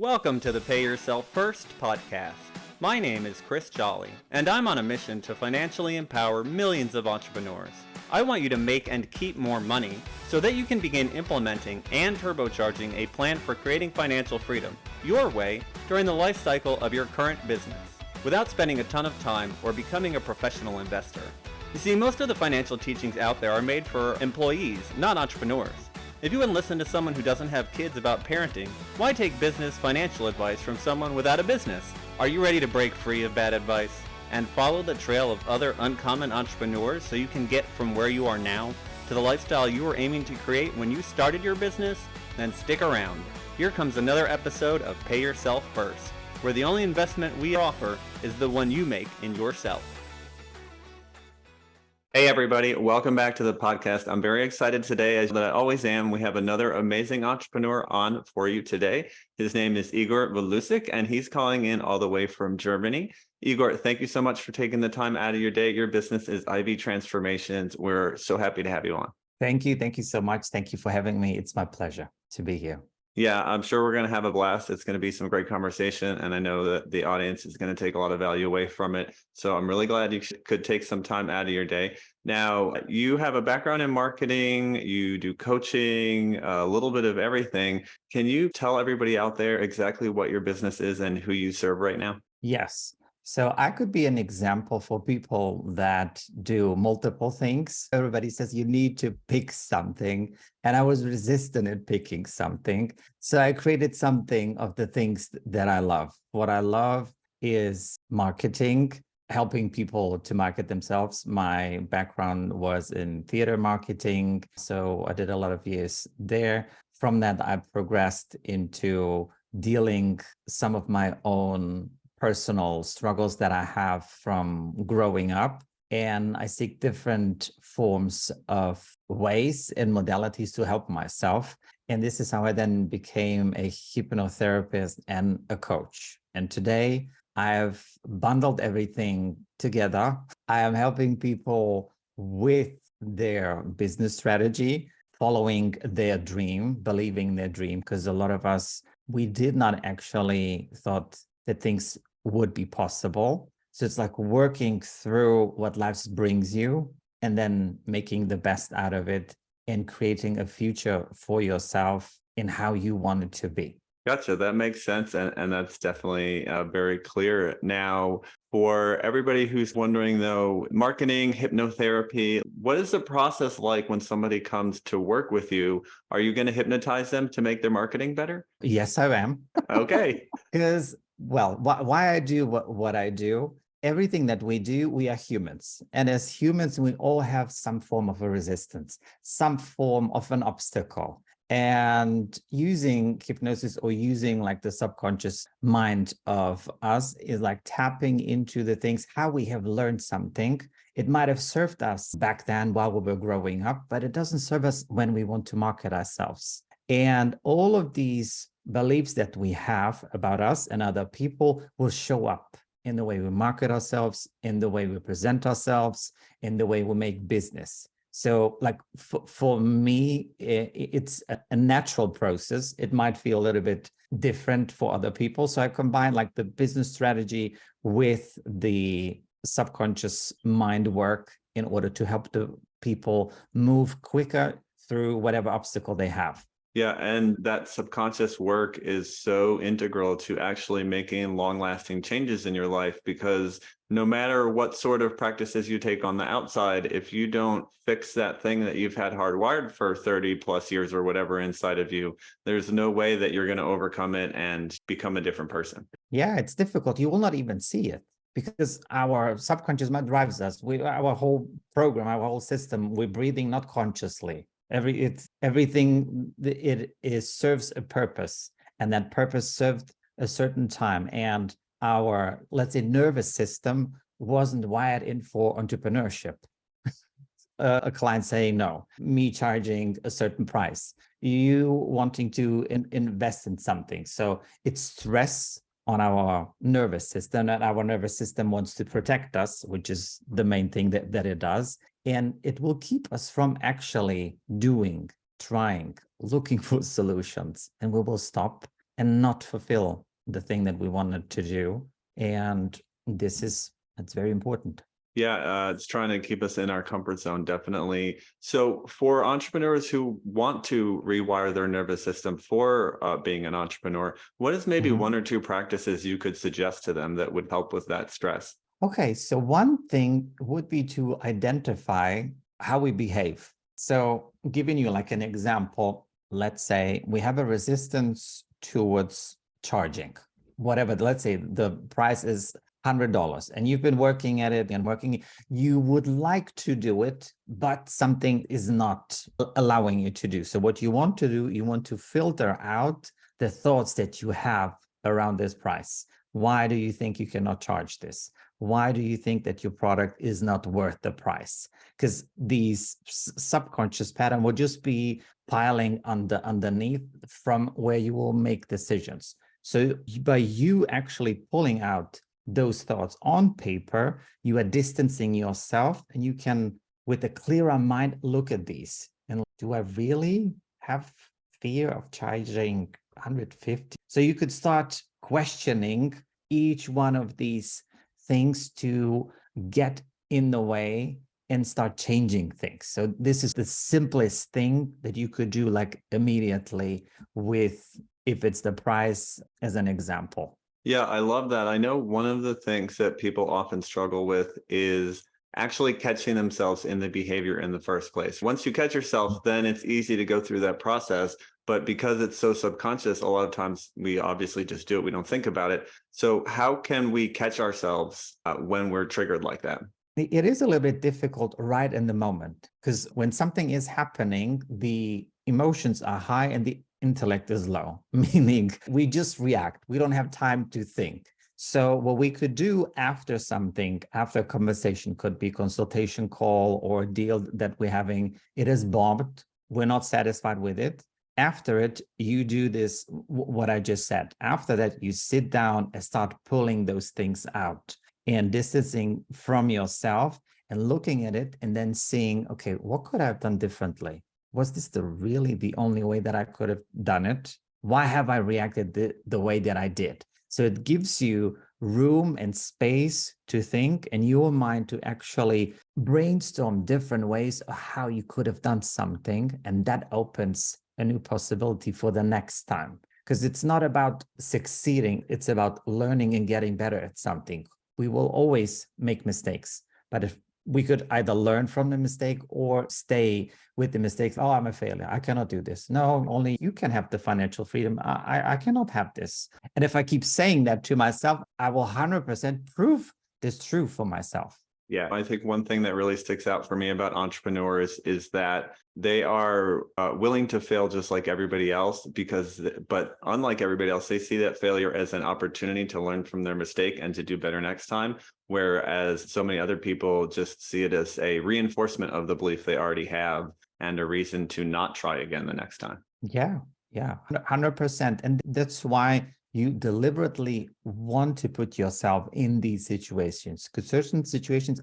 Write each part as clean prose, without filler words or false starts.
Welcome to the Pay Yourself First podcast. My name is Chris Jolly, and I'm on a mission to financially empower millions of entrepreneurs. I want you to make and keep more money so that you can begin implementing and turbocharging a plan for creating financial freedom your way during the life cycle of your current business without spending a ton of time or becoming a professional investor. You see, most of the financial teachings out there are made for employees, not entrepreneurs. If you wouldn't listen to someone who doesn't have kids about parenting, why take business financial advice from someone without a business? Are you ready to break free of bad advice and follow the trail of other uncommon entrepreneurs so you can get from where you are now to the lifestyle you were aiming to create when you started your business? Then stick around. Here comes another episode of Pay Yourself First, where the only investment we offer is the one you make in yourself. Hey everybody, welcome back to the podcast. I'm very excited today, as I always am. We have another amazing entrepreneur on for you today. His name is Igor Vilusic, and he's calling in all the way from Germany. Igor, thank you so much for taking the time out of your day. Your business is IV Transformations. We're so happy to have you on. Thank you. Thank you so much. Thank you for having me. It's my pleasure to be here. Yeah, I'm sure we're going to have a blast. It's going to be some great conversation, and I know that the audience is going to take a lot of value away from it. So I'm really glad you could take some time out of your day. Now, you have a background in marketing, you do coaching, a little bit of everything. Can you tell everybody out there exactly what your business is and who you serve right now? Yes. So I could be an example for people that do multiple things. Everybody says you need to pick something, and I was resistant at picking something. So I created something of the things that I love. What I love is marketing, helping people to market themselves. My background was in theater marketing, so I did a lot of years there. From that, I progressed into dealing some of my own personal struggles that I have from growing up. And I seek different forms of ways and modalities to help myself. And this is how I then became a hypnotherapist and a coach. And today I've bundled everything together. I am helping people with their business strategy, following their dream, believing their dream, because a lot of us, we did not actually thought that things would be possible. So it's like working through what life brings you and then making the best out of it and creating a future for yourself in how you want it to be. Gotcha. That makes sense. And that's definitely very clear. Now, for everybody who's wondering though, marketing, hypnotherapy, what is the process like when somebody comes to work with you? Are you going to hypnotize them to make their marketing better? Yes, I am. Okay. Because, well, why I do what I do, everything that we do, we are humans. And as humans, we all have some form of a resistance, some form of an obstacle. And using hypnosis or using like the subconscious mind of us is like tapping into the things, how we have learned something. It might have served us back then while we were growing up, but it doesn't serve us when we want to market ourselves. And all of these beliefs that we have about us and other people will show up in the way we market ourselves, in the way we present ourselves, in the way we make business. So like for me, it's a natural process. It might feel a little bit different for other people. So I combine like the business strategy with the subconscious mind work in order to help the people move quicker through whatever obstacle they have. Yeah, and that subconscious work is so integral to actually making long-lasting changes in your life, because no matter what sort of practices you take on the outside, if you don't fix that thing that you've had hardwired for 30 plus years or whatever inside of you, there's no way that you're going to overcome it and become a different person. Yeah, it's difficult. You will not even see it, because our subconscious mind drives us. Our whole program, our whole system, we're breathing not consciously. Everything serves a purpose, and that purpose served a certain time. And our, let's say, nervous system wasn't wired in for entrepreneurship. A client saying no, me charging a certain price, you wanting to invest in something. So it's stress on our nervous system, and our nervous system wants to protect us, which is the main thing that it does. And it will keep us from actually doing, trying, looking for solutions, and we will stop and not fulfill the thing that we wanted to do. And that's very important. Yeah, it's trying to keep us in our comfort zone, definitely. So for entrepreneurs who want to rewire their nervous system for being an entrepreneur, what is maybe one or two practices you could suggest to them that would help with that stress? Okay, so one thing would be to identify how we behave. So giving you like an example, let's say we have a resistance towards charging, whatever, let's say the price is $100 and you've been working at it and working, you would like to do it, but something is not allowing you to do. So what you want to do, you want to filter out the thoughts that you have around this price. Why do you think you cannot charge this? Why do you think that your product is not worth the price? Because these subconscious pattern will just be piling underneath from where you will make decisions. So by you actually pulling out those thoughts on paper, you are distancing yourself, and you can, with a clearer mind, look at these. And do I really have fear of charging 150? So you could start questioning each one of these things to get in the way and start changing things. So this is the simplest thing that you could do, like immediately, with, if it's the price as an example. Yeah, I love that. I know one of the things that people often struggle with is actually catching themselves in the behavior in the first place. Once you catch yourself, then it's easy to go through that process. But because it's so subconscious, a lot of times we obviously just do it. We don't think about it. So how can we catch ourselves when we're triggered like that? It is a little bit difficult right in the moment, because when something is happening, the emotions are high and the intellect is low, meaning we just react. We don't have time to think. So what we could do after something, after a conversation, could be consultation call or a deal that we're having, it is bombed. We're not satisfied with it. After it, you do this, what I just said. After that, you sit down and start pulling those things out and distancing from yourself and looking at it and then seeing, okay, what could I have done differently? Was this really the only way that I could have done it? Why have I reacted the way that I did? So it gives you room and space to think, and your mind to actually brainstorm different ways of how you could have done something. And that opens a new possibility for the next time. Because it's not about succeeding, it's about learning and getting better at something. We will always make mistakes, but if we could either learn from the mistake or stay with the mistakes. Oh, I'm a failure. I cannot do this. No, only you can have the financial freedom. I cannot have this. And if I keep saying that to myself, I will 100% prove this true for myself. Yeah, I think one thing that really sticks out for me about entrepreneurs is that they are willing to fail just like everybody else, but unlike everybody else, they see that failure as an opportunity to learn from their mistake and to do better next time. Whereas so many other people just see it as a reinforcement of the belief they already have and a reason to not try again the next time. Yeah, 100%. And that's why you deliberately want to put yourself in these situations, because certain situations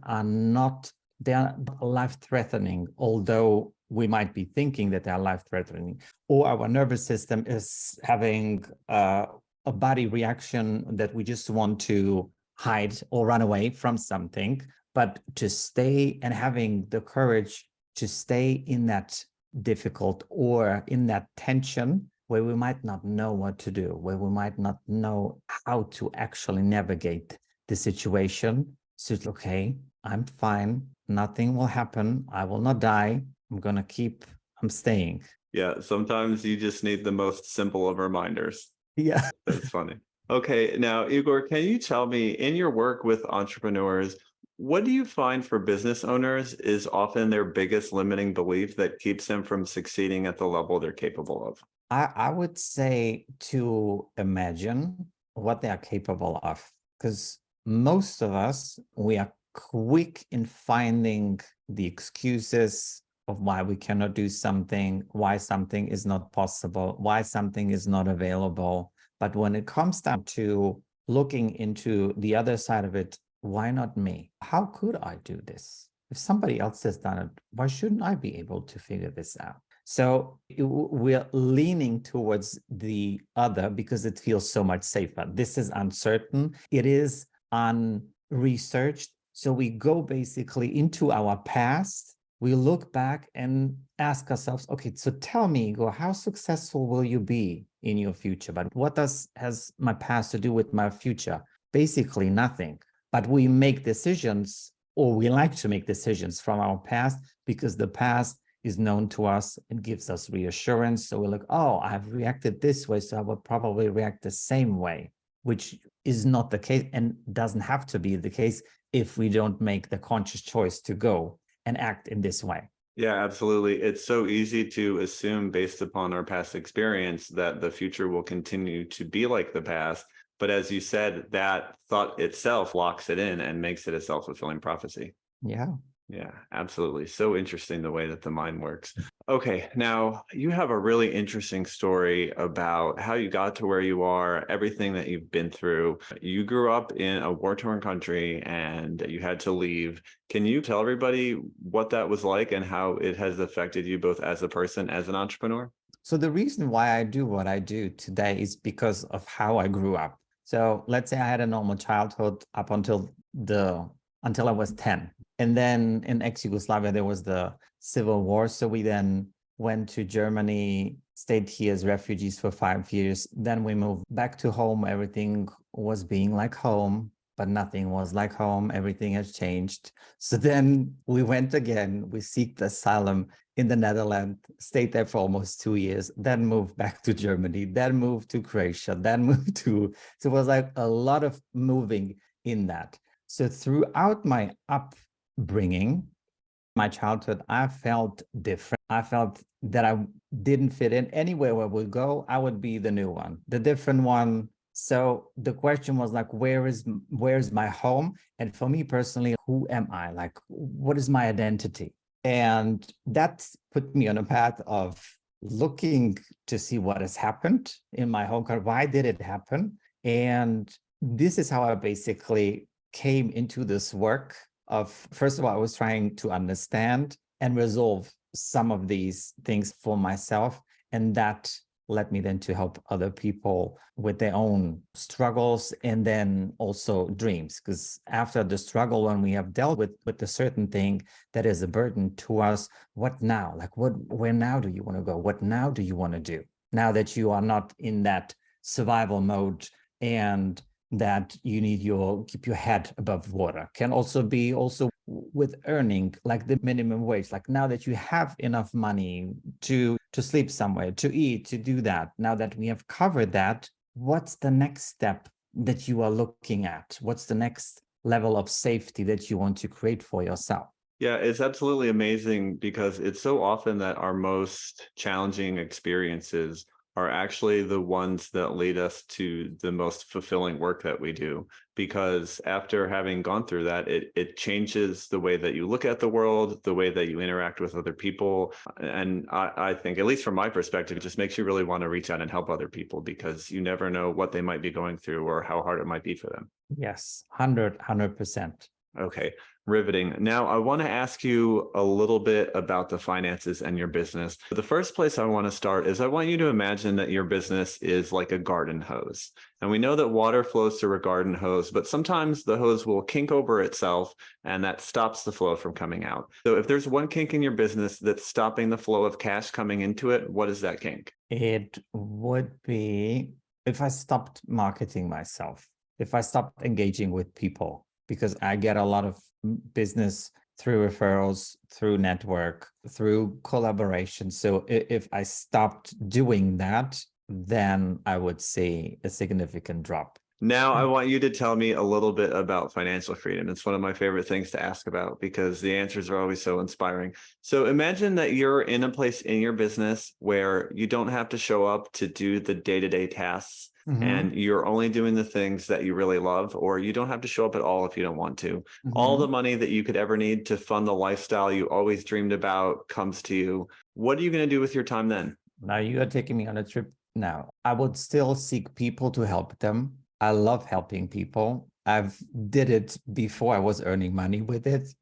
they're life-threatening, although we might be thinking that they are life-threatening, or our nervous system is having a body reaction that we just want to hide or run away from something. But to stay and having the courage to stay in that difficult or in that tension where we might not know what to do, where we might not know how to actually navigate the situation. So it's okay, I'm fine. Nothing will happen. I will not die. I'm staying. Yeah, sometimes you just need the most simple of reminders. Yeah. That's funny. Okay, now, Igor, can you tell me, in your work with entrepreneurs, what do you find for business owners is often their biggest limiting belief that keeps them from succeeding at the level they're capable of? I would say to imagine what they are capable of, because most of us, we are quick in finding the excuses of why we cannot do something, why something is not possible, why something is not available. But when it comes down to looking into the other side of it, why not me? How could I do this? If somebody else has done it, why shouldn't I be able to figure this out? So we're leaning towards the other because it feels so much safer. This is uncertain. It is unresearched. So we go basically into our past. We look back and ask ourselves, okay, so tell me, Igor, how successful will you be in your future? But what has my past to do with my future? Basically nothing. But we make decisions, or we like to make decisions from our past because the past is known to us and gives us reassurance. So we're like, oh, I've reacted this way, so I will probably react the same way, which is not the case and doesn't have to be the case if we don't make the conscious choice to go and act in this way. Yeah, absolutely. It's so easy to assume based upon our past experience that the future will continue to be like the past. But as you said, that thought itself locks it in and makes it a self-fulfilling prophecy. Yeah. Yeah, absolutely. So interesting the way that the mind works. Okay, now you have a really interesting story about how you got to where you are, everything that you've been through. You grew up in a war-torn country and you had to leave. Can you tell everybody what that was like and how it has affected you both as a person, as an entrepreneur? So the reason why I do what I do today is because of how I grew up. So let's say I had a normal childhood up until I was 10. And then in ex-Yugoslavia, there was the civil war. So we then went to Germany, stayed here as refugees for 5 years. Then we moved back to home. Everything was being like home, but nothing was like home. Everything has changed. So then we went again. We sought asylum in the Netherlands, stayed there for almost 2 years, then moved back to Germany, then moved to Croatia, then moved to, so it was like a lot of moving in that. So throughout my upbringing, my childhood, I felt different. I felt that I didn't fit in. Anywhere where we go, I would be the new one, the different one. So the question was like, where's my home? And for me personally, who am I? Like, what is my identity? And that put me on a path of looking to see what has happened in my home country. Why did it happen? And this is how I basically came into this work of, first of all, I was trying to understand and resolve some of these things for myself. And that led me then to help other people with their own struggles and then also dreams. Because after the struggle, when we have dealt with a certain thing that is a burden to us, what now? Like, where now do you want to go? What now do you want to do? Now that you are not in that survival mode and that you need keep your head above water. Can also be with earning like the minimum wage. Like now that you have enough money to sleep somewhere, to eat, to do that. Now that we have covered that, what's the next step that you are looking at? What's the next level of safety that you want to create for yourself? Yeah, it's absolutely amazing because it's so often that our most challenging experiences are actually the ones that lead us to the most fulfilling work that we do. Because after having gone through that, it changes the way that you look at the world, the way that you interact with other people. And I think, at least from my perspective, it just makes you really want to reach out and help other people because you never know what they might be going through or how hard it might be for them. Yes, 100%. Okay, riveting. Now, I want to ask you a little bit about the finances and your business. The first place I want to start is I want you to imagine that your business is like a garden hose. And we know that water flows through a garden hose, but sometimes the hose will kink over itself and that stops the flow from coming out. So if there's one kink in your business that's stopping the flow of cash coming into it, what is that kink? It would be if I stopped marketing myself, if I stopped engaging with people, because I get a lot of business through referrals, through network, through collaboration. So if I stopped doing that, then I would see a significant drop. Now, I want you to tell me a little bit about financial freedom. It's one of my favorite things to ask about because the answers are always so inspiring. So imagine that you're in a place in your business where you don't have to show up to do the day-to-day tasks. Mm-hmm. And you're only doing the things that you really love, or you don't have to show up at all if you don't want to. Mm-hmm. All the money that you could ever need to fund the lifestyle you always dreamed about comes to you. What are you going to do with your time then? Now you are taking me on a trip. Now, I would still seek people to help them. I love helping people. I've did it before I was earning money with it.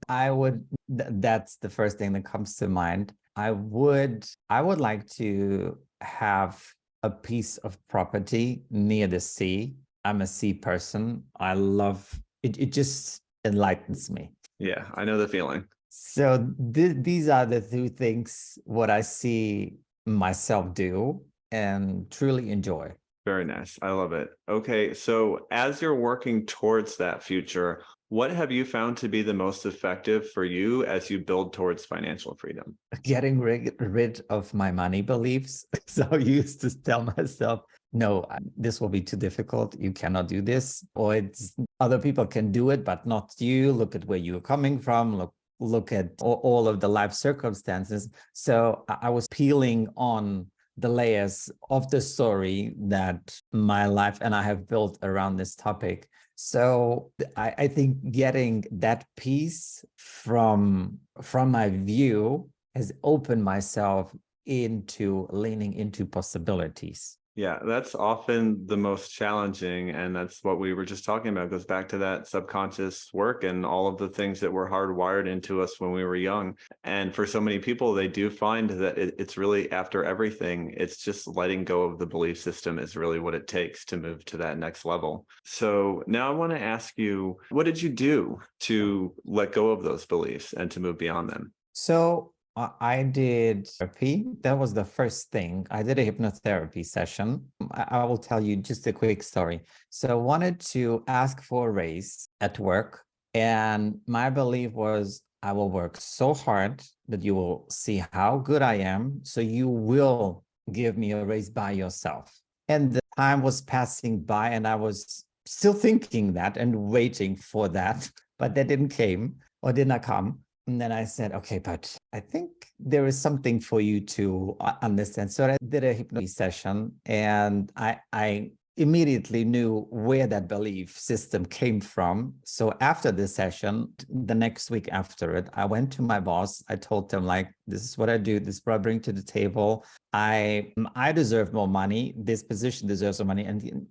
That's the first thing that comes to mind. I would like to have a piece of property near the sea. I'm a sea person. I love it. It just enlightens me. Yeah, I know the feeling. So these are the two things what I see myself do and truly enjoy. Very nice. I love it. Okay, so as you're working towards that future, what have you found to be the most effective for you as you build towards financial freedom? Getting rid of my money beliefs. So I used to tell myself, no, this will be too difficult. You cannot do this, or it's other people can do it, but not you. Look at where you're coming from. Look at all of the life circumstances. So I was peeling on the layers of the story that my life and I have built around this topic. So I think getting that piece from my view has opened myself into leaning into possibilities. Yeah, that's often the most challenging. And that's what we were just talking about. It goes back to that subconscious work and all of the things that were hardwired into us when we were young. And for so many people, they do find that it's really after everything, it's just letting go of the belief system is really what it takes to move to that next level. So now I want to ask you, what did you do to let go of those beliefs and to move beyond them? So I did therapy. That was the first thing. I did a hypnotherapy session. I will tell you just a quick story. So I wanted to ask for a raise at work. And my belief was I will work so hard that you will see how good I am. So you will give me a raise by yourself. And the time was passing by and I was still thinking that and waiting for that, but that did not come. And then I said, okay, but I think there is something for you to understand. So I did a hypnosis session and I immediately knew where that belief system came from. So after the session, the next week after it, I went to my boss. I told them like, this is what I do. This is what I bring to the table. I deserve more money. This position deserves more money. And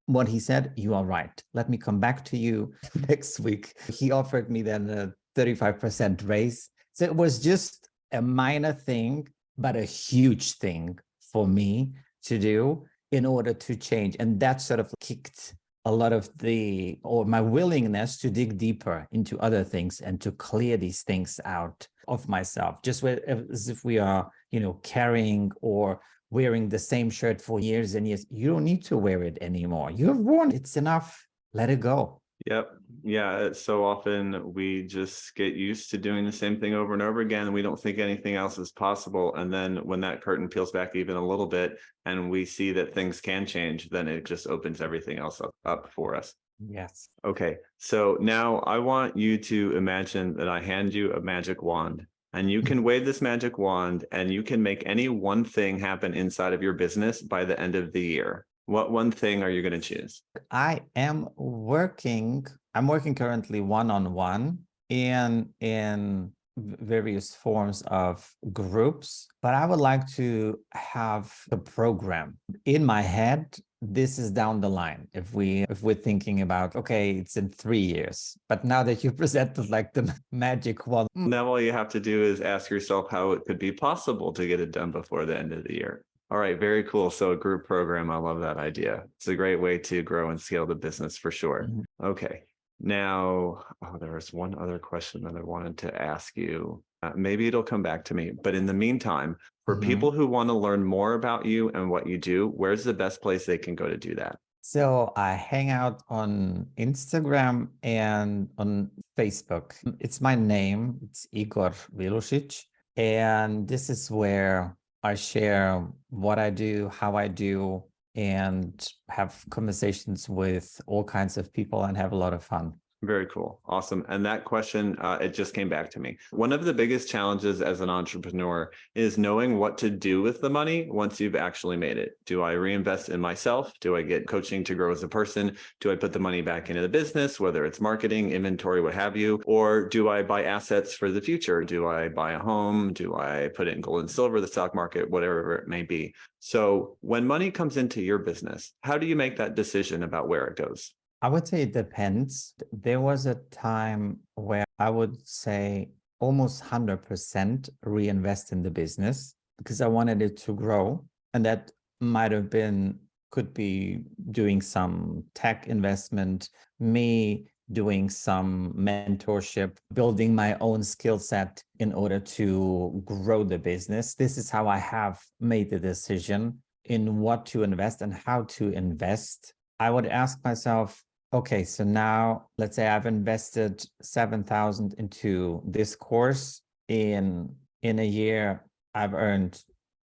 what he said, you are right. Let me come back to you next week. He offered me then a 35% raise. So it was just a minor thing, but a huge thing for me to do in order to change. And that sort of kicked a lot of my willingness to dig deeper into other things and to clear these things out of myself, just as if we are, carrying or wearing the same shirt for years and years. You don't need to wear it anymore. You have worn it. It's enough. Let it go. Yep. Yeah. So often we just get used to doing the same thing over and over again. We don't think anything else is possible. And then when that curtain peels back even a little bit and we see that things can change, then it just opens everything else up for us. Yes. Okay. So now I want you to imagine that I hand you a magic wand and you can wave this magic wand and you can make any one thing happen inside of your business by the end of the year. What one thing are you going to choose? I'm working currently one-on-one in various forms of groups, but I would like to have a program in my head. This is down the line. If we're thinking about, okay, it's in 3 years, but now that you presented like the magic one. Now all you have to do is ask yourself how it could be possible to get it done before the end of the year. All right, very cool. So a group program, I love that idea. It's a great way to grow and scale the business for sure. Okay. Now, there was one other question that I wanted to ask you. Maybe it'll come back to me. But in the meantime, for people who want to learn more about you and what you do, where's the best place they can go to do that? So I hang out on Instagram and on Facebook. It's my name. It's Igor Vilusic. And this is where I share what I do, how I do, and have conversations with all kinds of people and have a lot of fun. Very cool. Awesome. And that question, it just came back to me. One of the biggest challenges as an entrepreneur is knowing what to do with the money once you've actually made it. Do I reinvest in myself? Do I get coaching to grow as a person? Do I put the money back into the business, whether it's marketing, inventory, what have you? Or do I buy assets for the future? Do I buy a home? Do I put it in gold and silver, the stock market, whatever it may be? So when money comes into your business, how do you make that decision about where it goes? I would say it depends. There was a time where I would say almost 100% reinvest in the business because I wanted it to grow. And that could be doing some tech investment, me doing some mentorship, building my own skill set in order to grow the business. This is how I have made the decision in what to invest and how to invest. I would ask myself, okay, so now let's say I've invested 7,000 into this course. In a year, I've earned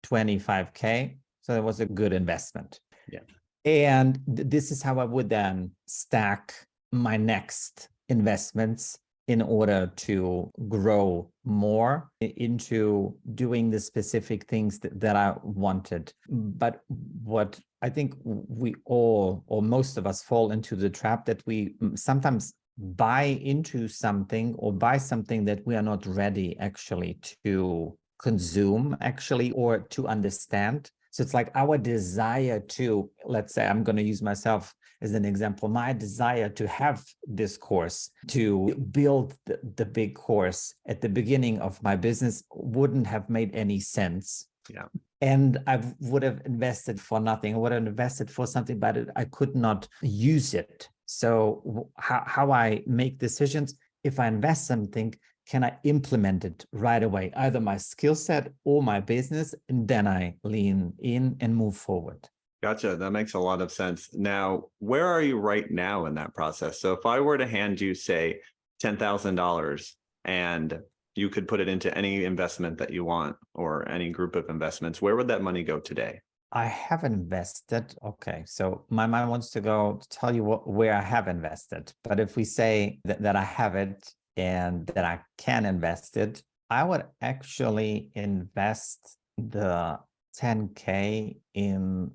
25K. So it was a good investment. Yeah. And this is how I would then stack my next investments in order to grow more into doing the specific things that I wanted. But what I think we all, or most of us, fall into the trap that we sometimes buy into something or buy something that we are not ready actually to consume actually or to understand. So it's like our desire to, let's say, I'm going to use myself as an example, my desire to have this course, to build the big course at the beginning of my business wouldn't have made any sense. Yeah. And I would have invested for nothing. I would have invested for something, but I could not use it. So how I make decisions, if I invest something, can I implement it right away, either my skill set or my business, and then I lean in and move forward. Gotcha. That makes a lot of sense. Now, where are you right now in that process? So if I were to hand you, say, $10,000 and you could put it into any investment that you want or any group of investments, where would that money go today? I have invested. Okay. So my mind wants to go to tell you where I have invested. But if we say that I have it and that I can invest it, I would actually invest the 10K in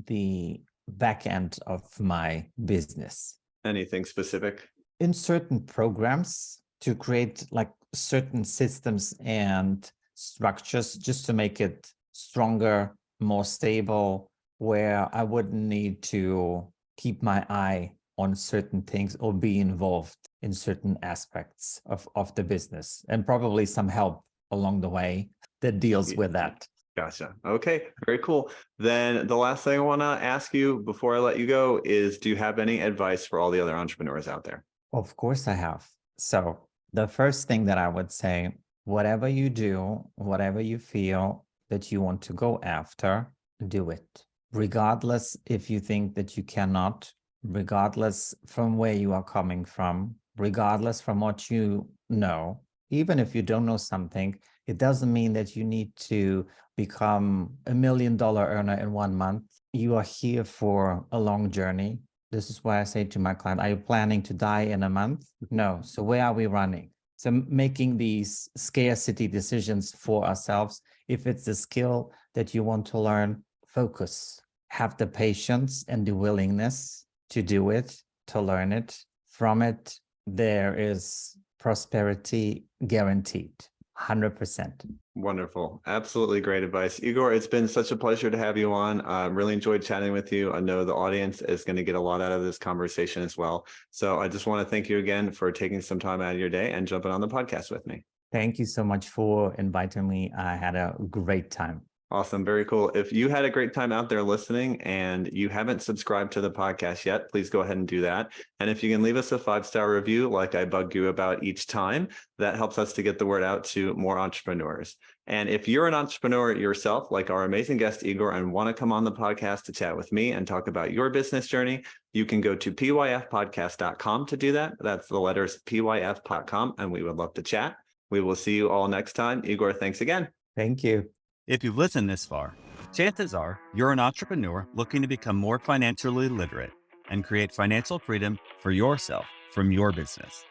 the back end of my business. Anything specific? In certain programs to create like certain systems and structures just to make it stronger, more stable, where I wouldn't need to keep my eye on certain things or be involved in certain aspects of the business, and probably some help along the way that deals with that. Gotcha. Okay, very cool. Then the last thing I want to ask you before I let you go is, do you have any advice for all the other entrepreneurs out there? Of course I have. So the first thing that I would say, whatever you do, whatever you feel that you want to go after, do it. Regardless if you think that you cannot, regardless from where you are coming from, regardless from what you know, even if you don't know something, it doesn't mean that you need to become $1 million earner in 1 month. You are here for a long journey. This is why I say to my client, are you planning to die in a month? No. So where are we running? So making these scarcity decisions for ourselves. If it's a skill that you want to learn, focus, have the patience and the willingness to do it, to learn it. From it, there is prosperity guaranteed. 100%. Wonderful. Absolutely great advice. Igor, it's been such a pleasure to have you on. Really enjoyed chatting with you. I know the audience is going to get a lot out of this conversation as well. So I just want to thank you again for taking some time out of your day and jumping on the podcast with me. Thank you so much for inviting me. I had a great time. Awesome. Very cool. If you had a great time out there listening and you haven't subscribed to the podcast yet, please go ahead and do that. And if you can leave us a 5-star review, like I bug you about each time, that helps us to get the word out to more entrepreneurs. And if you're an entrepreneur yourself, like our amazing guest, Igor, and want to come on the podcast to chat with me and talk about your business journey, you can go to pyfpodcast.com to do that. That's the letters pyf.com, and we would love to chat. We will see you all next time. Igor, thanks again. Thank you. If you've listened this far, chances are you're an entrepreneur looking to become more financially literate and create financial freedom for yourself from your business.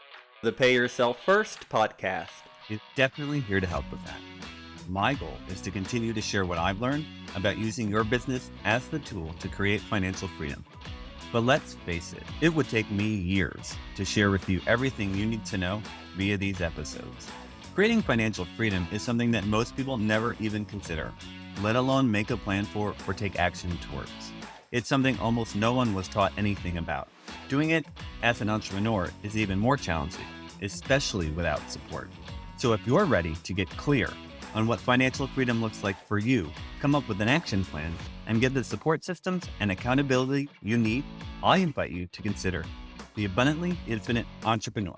The Pay Yourself First podcast is definitely here to help with that. My goal is to continue to share what I've learned about using your business as the tool to create financial freedom. But let's face it, it would take me years to share with you everything you need to know via these episodes. Creating financial freedom is something that most people never even consider, let alone make a plan for or take action towards. It's something almost no one was taught anything about. Doing it as an entrepreneur is even more challenging, especially without support. So if you're ready to get clear on what financial freedom looks like for you, come up with an action plan, and get the support systems and accountability you need, I invite you to consider the Abundantly Infinite Entrepreneur.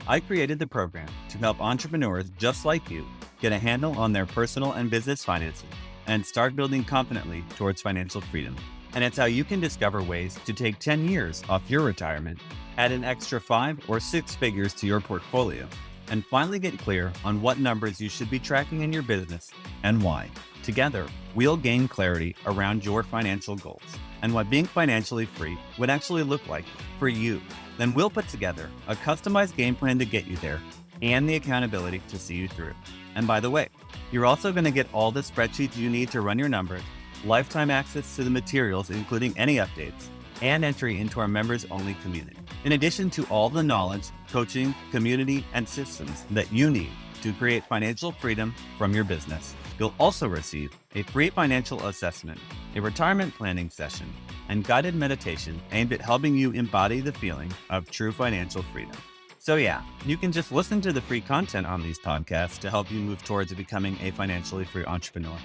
I created the program to help entrepreneurs just like you get a handle on their personal and business finances and start building confidently towards financial freedom. And it's how you can discover ways to take 10 years off your retirement, add an extra 5 or 6 figures to your portfolio, and finally get clear on what numbers you should be tracking in your business and why. Together, we'll gain clarity around your financial goals and what being financially free would actually look like for you. Then we'll put together a customized game plan to get you there and the accountability to see you through. And by the way, you're also going to get all the spreadsheets you need to run your numbers, lifetime access to the materials, including any updates, and entry into our members-only community. In addition to all the knowledge, coaching, community, and systems that you need to create financial freedom from your business, you'll also receive a free financial assessment, a retirement planning session, and guided meditation aimed at helping you embody the feeling of true financial freedom. So yeah, you can just listen to the free content on these podcasts to help you move towards becoming a financially free entrepreneur.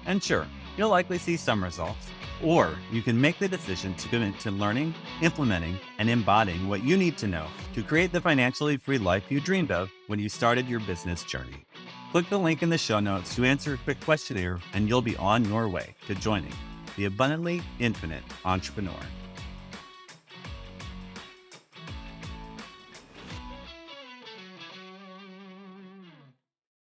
And sure, you'll likely see some results, or you can make the decision to commit to learning, implementing, and embodying what you need to know to create the financially free life you dreamed of when you started your business journey. Click the link in the show notes to answer a quick questionnaire, and you'll be on your way to joining the Abundantly Infinite Entrepreneur.